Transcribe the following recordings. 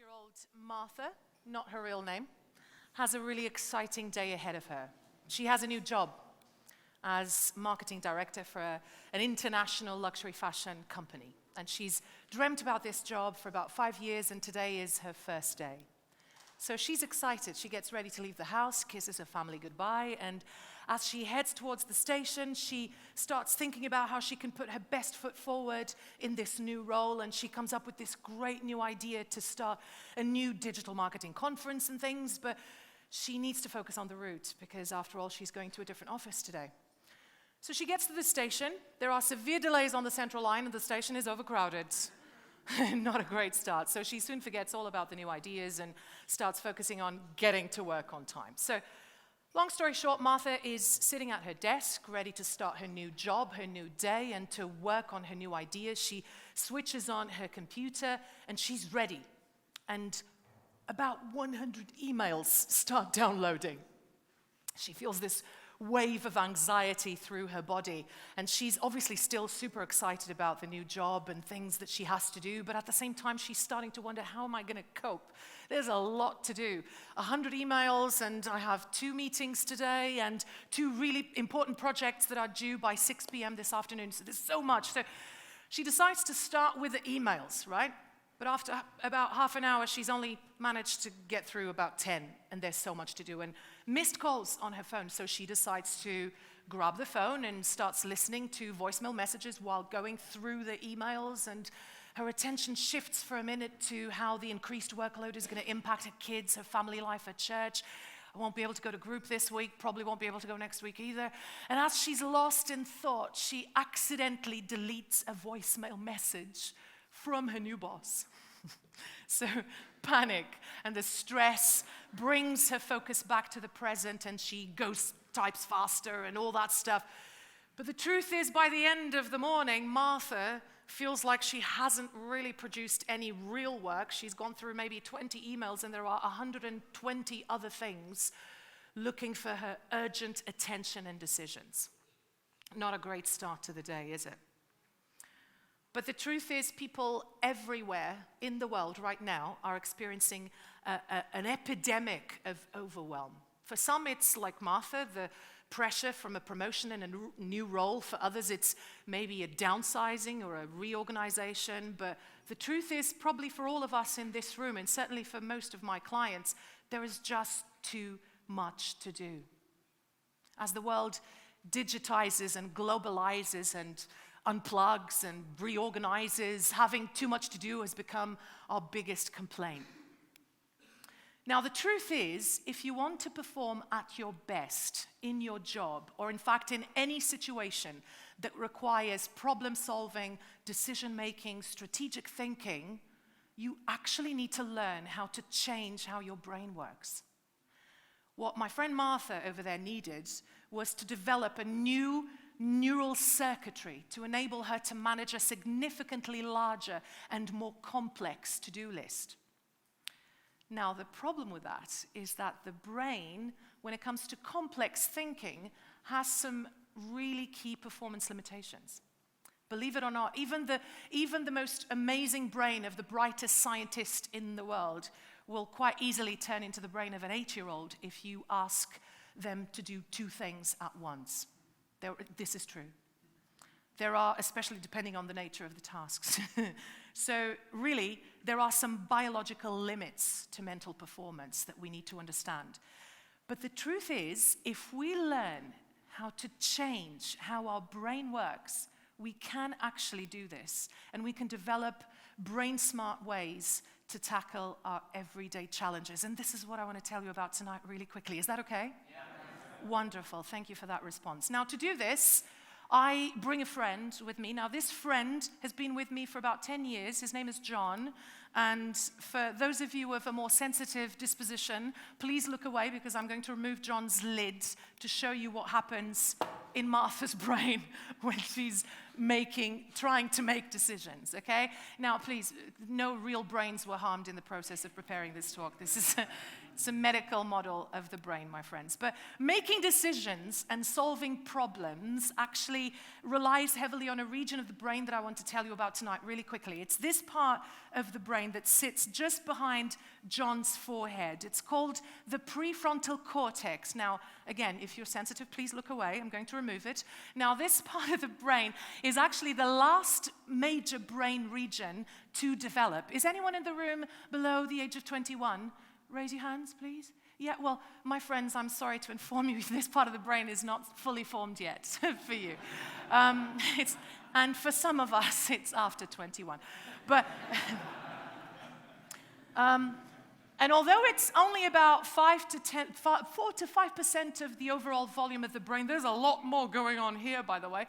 25-year-old Martha, not her real name, has a really exciting day ahead of her. She has a new job as marketing director for an international luxury fashion company. And she's dreamt about this job for about 5 years, and today is her first day. So she's excited. She gets ready to leave the house, kisses her family goodbye, and as she heads towards the station, she starts thinking about how she can put her best foot forward in this new role, and she comes up with this great new idea to start a new digital marketing conference and things, but she needs to focus on the route because, after all, she's going to a different office today. So she gets to the station. There are severe delays on the central line, and the station is overcrowded. Not a great start. So she soon forgets all about the new ideas and starts focusing on getting to work on time. So, long story short, Martha is sitting at her desk, ready to start her new job, her new day, and to work on her new ideas. She switches on her computer, and she's ready. And about 100 emails start downloading. She feels this wave of anxiety through her body, and she's obviously still super excited about the new job and things that she has to do, but at the same time she's starting to wonder, how am I going to cope? There's a lot to do. 100 emails, and I have 2 meetings today and 2 really important projects that are due by 6 p.m. this afternoon, so there's so much. So she decides to start with the emails, right? But after about half an hour, she's only managed to get through about 10, and there's so much to do, and missed calls on her phone. So she decides to grab the phone and starts listening to voicemail messages while going through the emails, and her attention shifts for a minute to how the increased workload is going to impact her kids, her family life, her church. I won't be able to go to group this week, probably won't be able to go next week either. And as she's lost in thought, she accidentally deletes a voicemail message from her new boss. So panic and the stress brings her focus back to the present, and she types faster and all that stuff. But the truth is, by the end of the morning, Martha feels like she hasn't really produced any real work. She's gone through maybe 20 emails, and there are 120 other things looking for her urgent attention and decisions. Not a great start to the day, is it? But the truth is, people everywhere in the world right now are experiencing an epidemic of overwhelm. For some, it's like Martha, the pressure from a promotion and a new role. For others, it's maybe a downsizing or a reorganization. But the truth is, probably for all of us in this room, and certainly for most of my clients, there is just too much to do. As the world digitizes and globalizes and unplugs and reorganizes, having too much to do has become our biggest complaint. Now, the truth is, if you want to perform at your best in your job, or in fact in any situation that requires problem solving, decision making, strategic thinking, you actually need to learn how to change how your brain works. What my friend Martha over there needed was to develop a new neural circuitry to enable her to manage a significantly larger and more complex to-do list. Now, the problem with that is that the brain, when it comes to complex thinking, has some really key performance limitations. Believe it or not, even the most amazing brain of the brightest scientist in the world will quite easily turn into the brain of an 8-year-old if you ask them to do 2 things at once. This is true. There are, especially depending on the nature of the tasks. So really, there are some biological limits to mental performance that we need to understand. But the truth is, if we learn how to change how our brain works, we can actually do this. And we can develop brain-smart ways to tackle our everyday challenges. And this is what I want to tell you about tonight really quickly. Is that okay? Yeah. Wonderful. Thank you for that response. Now, to do this, I bring a friend with me. Now, this friend has been with me for about 10 years. His name is John. And for those of you of a more sensitive disposition, please look away because I'm going to remove John's lid to show you what happens in Martha's brain when she's trying to make decisions, okay? Now, please, no real brains were harmed in the process of preparing this talk. This is it's a medical model of the brain, my friends. But making decisions and solving problems actually relies heavily on a region of the brain that I want to tell you about tonight really quickly. It's this part of the brain that sits just behind John's forehead. It's called the pre-frontal cortex. Now, again, if you're sensitive, please look away. I'm going to remove it. Now, this part of the brain is actually the last major brain region to develop. Is anyone in the room below the age of 21? Raise your hands, please. Yeah, well, my friends, I'm sorry to inform you, this part of the brain is not fully formed yet for you. And for some of us, it's after 21. But, and although it's only about 4 to 5% of the overall volume of the brain, there's a lot more going on here, by the way.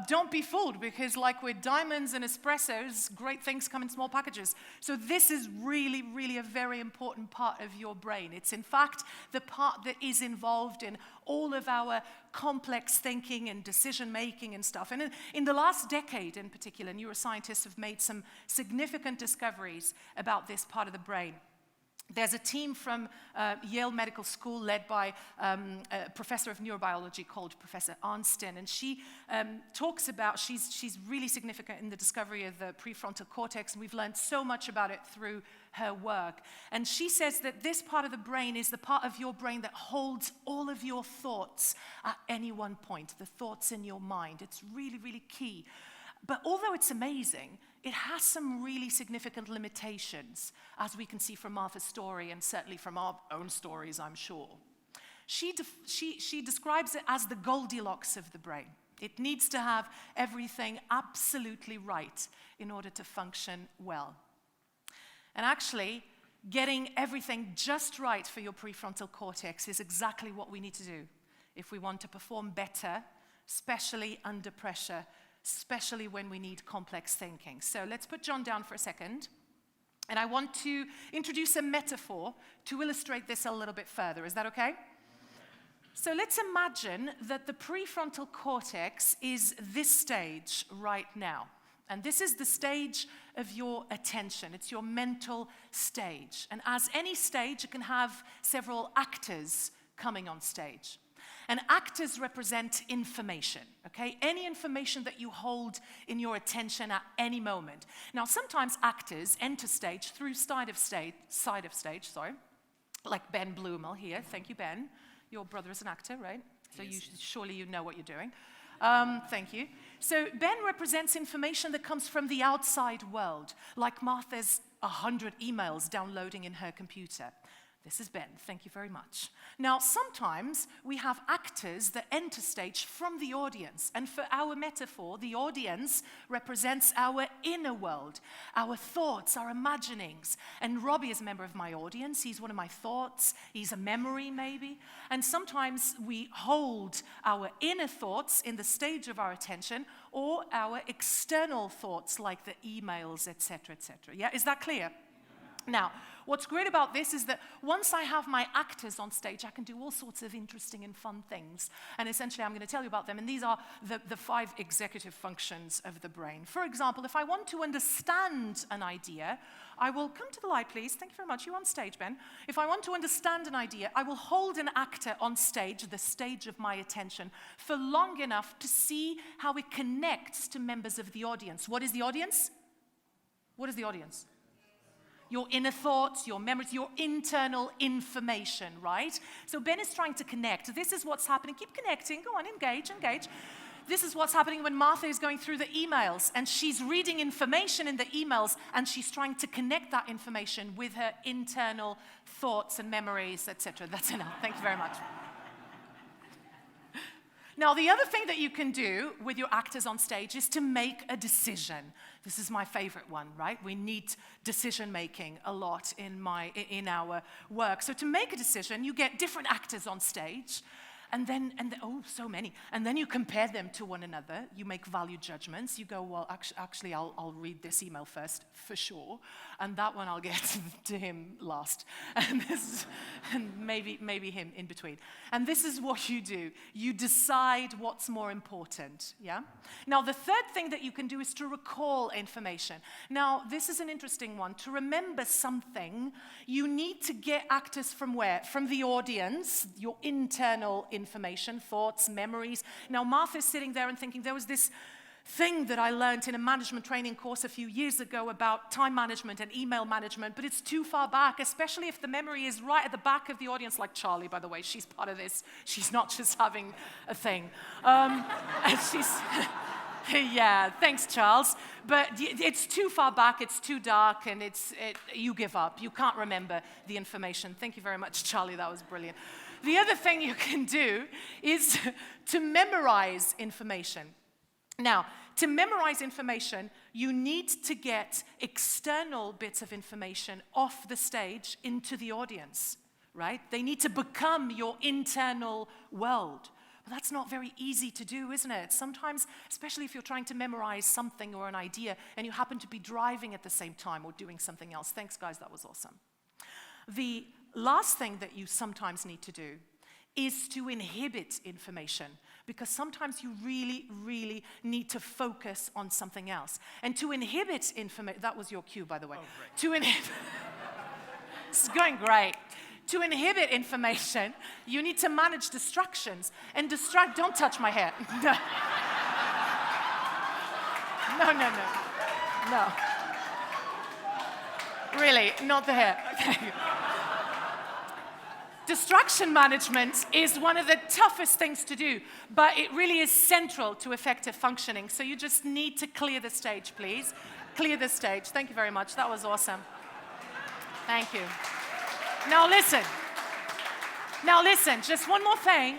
Don't be fooled, because like with diamonds and espressos, great things come in small packages. So this is really, really a very important part of your brain. It's in fact the part that is involved in all of our complex thinking and decision making and stuff. And in the last decade in particular, neuroscientists have made some significant discoveries about this part of the brain. There's a team from Yale Medical School led by a professor of neurobiology called Professor Arnsten, and she talks about, she's really significant in the discovery of the prefrontal cortex, and we've learned so much about it through her work. And she says that this part of the brain is the part of your brain that holds all of your thoughts at any one point, the thoughts in your mind. It's really, really key. But although it's amazing, it has some really significant limitations, as we can see from Martha's story and certainly from our own stories, I'm sure. She describes it as the Goldilocks of the brain. It needs to have everything absolutely right in order to function well. And actually, getting everything just right for your prefrontal cortex is exactly what we need to do if we want to perform better, especially under pressure, especially when we need complex thinking. So let's put John down for a second. And I want to introduce a metaphor to illustrate this a little bit further. Is that okay? So let's imagine that the prefrontal cortex is this stage right now. And this is the stage of your attention. It's your mental stage. And as any stage, it can have several actors coming on stage. And actors represent information, okay? Any information that you hold in your attention at any moment. Now, sometimes actors enter stage through side of stage, like Ben Blumel here. Thank you, Ben. Your brother is an actor, right? So surely you know what you're doing. Thank you. So Ben represents information that comes from the outside world, like Martha's 100 emails downloading in her computer. This is Ben, thank you very much. Now, sometimes we have actors that enter stage from the audience. And for our metaphor, the audience represents our inner world, our thoughts, our imaginings. And Robbie is a member of my audience. He's one of my thoughts. He's a memory, maybe. And sometimes we hold our inner thoughts in the stage of our attention, or our external thoughts, like the emails, etc., etc. Yeah, is that clear? Now, what's great about this is that once I have my actors on stage, I can do all sorts of interesting and fun things. And essentially, I'm going to tell you about them. And these are the 5 executive functions of the brain. For example, if I want to understand an idea, I will come to the light, please. Thank you very much. You're on stage, Ben. If I want to understand an idea, I will hold an actor on stage, the stage of my attention, for long enough to see how it connects to members of the audience. What is the audience? What is the audience? Your inner thoughts, your memories, your internal information, right? So Ben is trying to connect. This is what's happening. Keep connecting. Go on, engage. This is what's happening when Martha is going through the emails, and she's reading information in the emails, and she's trying to connect that information with her internal thoughts and memories, etc. That's enough. Thank you very much. Now, the other thing that you can do with your actors on stage is to make a decision. This is my favorite one, right? We need decision making a lot in our work. So to make a decision, you get different actors on stage. oh, so many. And then you compare them to one another. You make value judgments. You go, well, actually, I'll read this email first, for sure. And that one I'll get to him last. And maybe him in between. And this is what you do. You decide what's more important, yeah? Now, the third thing that you can do is to recall information. Now, this is an interesting one. To remember something, you need to get actors from where? From the audience, your internal information, thoughts, memories. Now, Martha's sitting there and thinking, there was this thing that I learned in a management training course a few years ago about time management and email management, but it's too far back, especially if the memory is right at the back of the audience, like Charlie, by the way. She's part of this. She's not just having a thing. Yeah, thanks, Charles. But it's too far back, it's too dark, and you give up. You can't remember the information. Thank you very much, Charlie. That was brilliant. The other thing you can do is to memorize information. Now, to memorize information, you need to get external bits of information off the stage into the audience, right? They need to become your internal world. But that's not very easy to do, isn't it? Sometimes, especially if you're trying to memorize something or an idea and you happen to be driving at the same time or doing something else. Thanks, guys, that was awesome. The last thing that you sometimes need to do is to inhibit information, because sometimes you really, really need to focus on something else. And to inhibit information, that was your cue, by the way. Oh, great. It's going great. To inhibit information, you need to manage distractions. And don't touch my hair. No. Really, not the hair. Thank you. Distraction management is one of the toughest things to do, but it really is central to effective functioning. So you just need to clear the stage, please. Clear the stage. Thank you very much. That was awesome. Thank you. Now listen, just one more thing.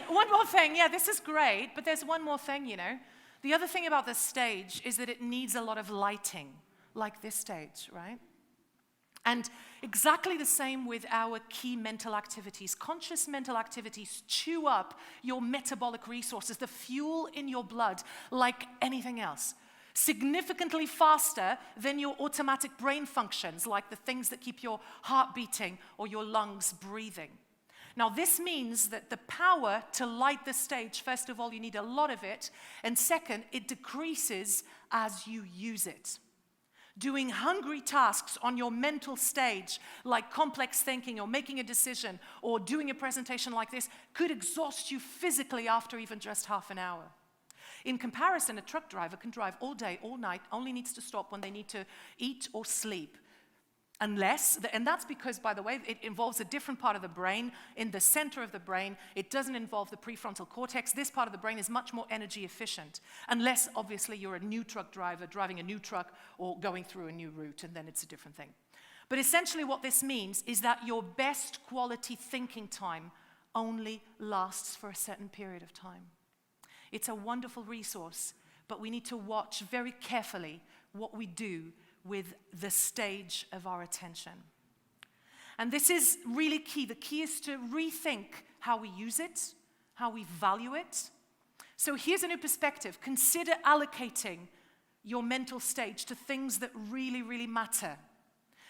Yeah, this is great, but there's one more thing, you know. The other thing about this stage is that it needs a lot of lighting, like this stage, right? And exactly the same with our key mental activities. Conscious mental activities chew up your metabolic resources, the fuel in your blood, like anything else. Significantly faster than your automatic brain functions, like the things that keep your heart beating or your lungs breathing. Now, this means that the power to light the stage, first of all, you need a lot of it, and second, it decreases as you use it. Doing hungry tasks on your mental stage, like complex thinking or making a decision or doing a presentation like this, could exhaust you physically after even just half an hour. In comparison, a truck driver can drive all day, all night, only needs to stop when they need to eat or sleep. And that's because, by the way, it involves a different part of the brain. In the center of the brain, it doesn't involve the prefrontal cortex. This part of the brain is much more energy efficient. Unless, obviously, you're a new truck driver driving a new truck or going through a new route, and then it's a different thing. But essentially what this means is that your best quality thinking time only lasts for a certain period of time. It's a wonderful resource, but we need to watch very carefully what we do with the stage of our attention. And this is really key. The key is to rethink how we use it, how we value it. So here's a new perspective. Consider allocating your mental stage to things that really, really matter.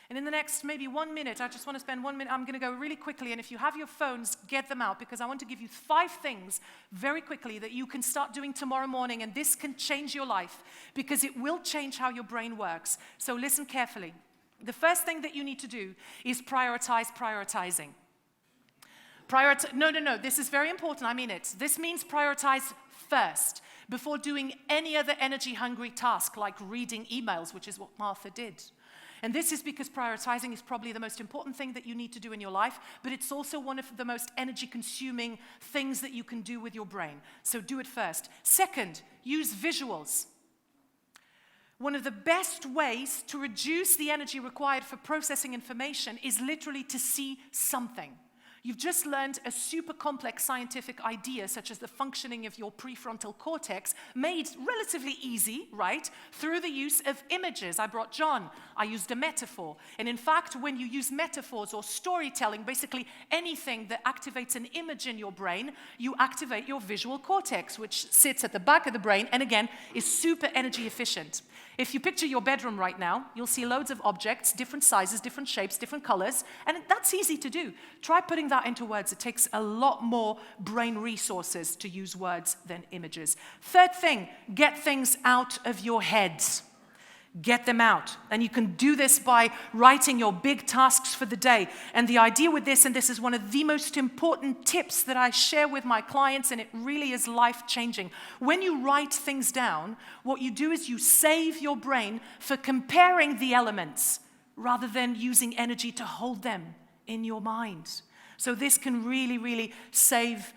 And in the next maybe 1 minute, I just want to spend 1 minute, I'm going to go really quickly, and if you have your phones, get them out, because I want to give you 5 things very quickly that you can start doing tomorrow morning, and this can change your life, because it will change how your brain works. So listen carefully. The first thing that you need to do is prioritize prioritizing. No, this is very important, I mean it. This means prioritize first, before doing any other energy-hungry task, like reading emails, which is what Martha did. And this is because prioritizing is probably the most important thing that you need to do in your life, but it's also one of the most energy-consuming things that you can do with your brain. So do it first. Second, use visuals. One of the best ways to reduce the energy required for processing information is literally to see something. You've just learned a super complex scientific idea, such as the functioning of your prefrontal cortex, made relatively easy, right, through the use of images. I brought John. I used a metaphor. And in fact, when you use metaphors or storytelling, basically anything that activates an image in your brain, you activate your visual cortex, which sits at the back of the brain and, again, is super energy efficient. If you picture your bedroom right now, you'll see loads of objects, different sizes, different shapes, different colors, and that's easy to do. Try putting that into words. It takes a lot more brain resources to use words than images. Third thing, get things out of your heads. Get them out. And you can do this by writing your big tasks for the day. And the idea with this, and this is one of the most important tips that I share with my clients, and it really is life-changing. When you write things down, what you do is you save your brain for comparing the elements rather than using energy to hold them in your mind. So this can really, really save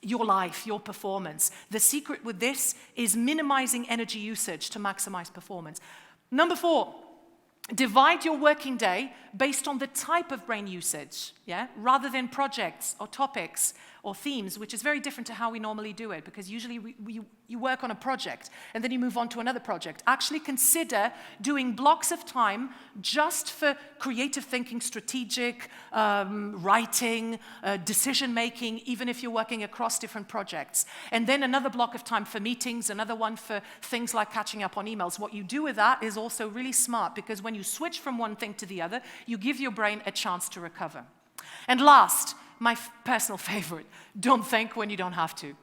your life, your performance. The secret with this is minimizing energy usage to maximize performance. Number 4, divide your working day based on the type of brain usage, rather than projects or topics or themes, which is very different to how we normally do it, because usually you work on a project and then you move on to another project. Actually consider doing blocks of time just for creative thinking, strategic, writing, decision-making, even if you're working across different projects. And then another block of time for meetings, another one for things like catching up on emails. What you do with that is also really smart, because when you switch from one thing to the other, you give your brain a chance to recover. And last, my personal favorite, don't think when you don't have to.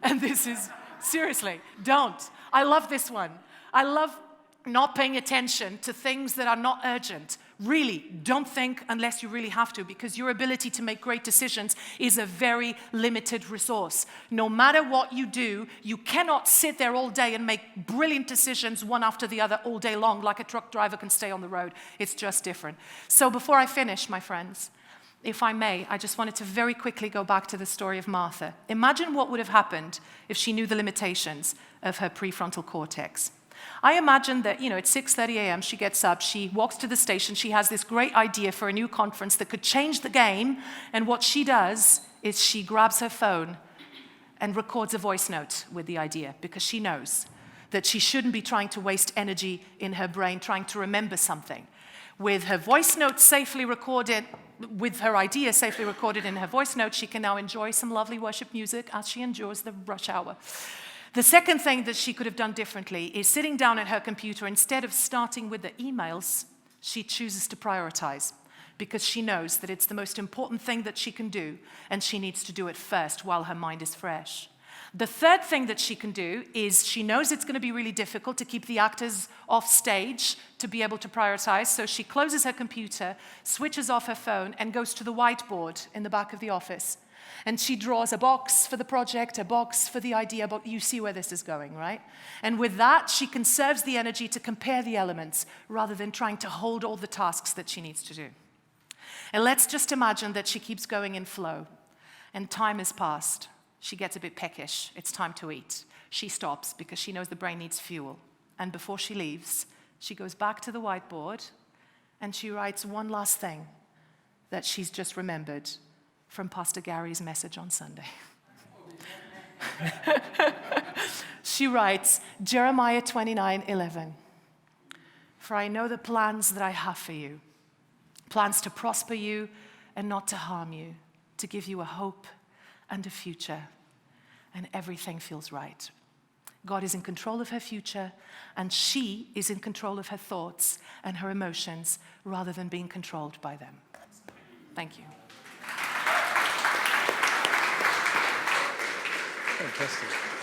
And this is, seriously, don't. I love this one. I love not paying attention to things that are not urgent. Really, don't think unless you really have to, because your ability to make great decisions is a very limited resource. No matter what you do, you cannot sit there all day and make brilliant decisions one after the other all day long, like a truck driver can stay on the road. It's just different. So before I finish, my friends, if I may, I just wanted to very quickly go back to the story of Martha. Imagine what would have happened if she knew the limitations of her prefrontal cortex. I imagine that, at 6:30 a.m., she gets up, she walks to the station, she has this great idea for a new conference that could change the game, and what she does is she grabs her phone and records a voice note with the idea, because she knows that she shouldn't be trying to waste energy in her brain trying to remember something. With her voice note safely recorded, with her idea safely recorded in her voice note, she can now enjoy some lovely worship music as she endures the rush hour. The second thing that she could have done differently is sitting down at her computer, instead of starting with the emails, she chooses to prioritize, because she knows that it's the most important thing that she can do, and she needs to do it first while her mind is fresh. The third thing that she can do is she knows it's going to be really difficult to keep the actors off stage to be able to prioritize, so she closes her computer, switches off her phone, and goes to the whiteboard in the back of the office. And she draws a box for the project, a box for the idea, but you see where this is going, right? And with that, she conserves the energy to compare the elements rather than trying to hold all the tasks that she needs to do. And let's just imagine that she keeps going in flow, and time has passed. She gets a bit peckish. It's time to eat. She stops because she knows the brain needs fuel. And before she leaves, she goes back to the whiteboard and she writes one last thing that she's just remembered from Pastor Gary's message on Sunday. She writes, Jeremiah 29:11. For I know the plans that I have for you, plans to prosper you and not to harm you, to give you a hope and a future, and everything feels right. God is in control of her future, and she is in control of her thoughts and her emotions rather than being controlled by them. Thank you. Fantastic.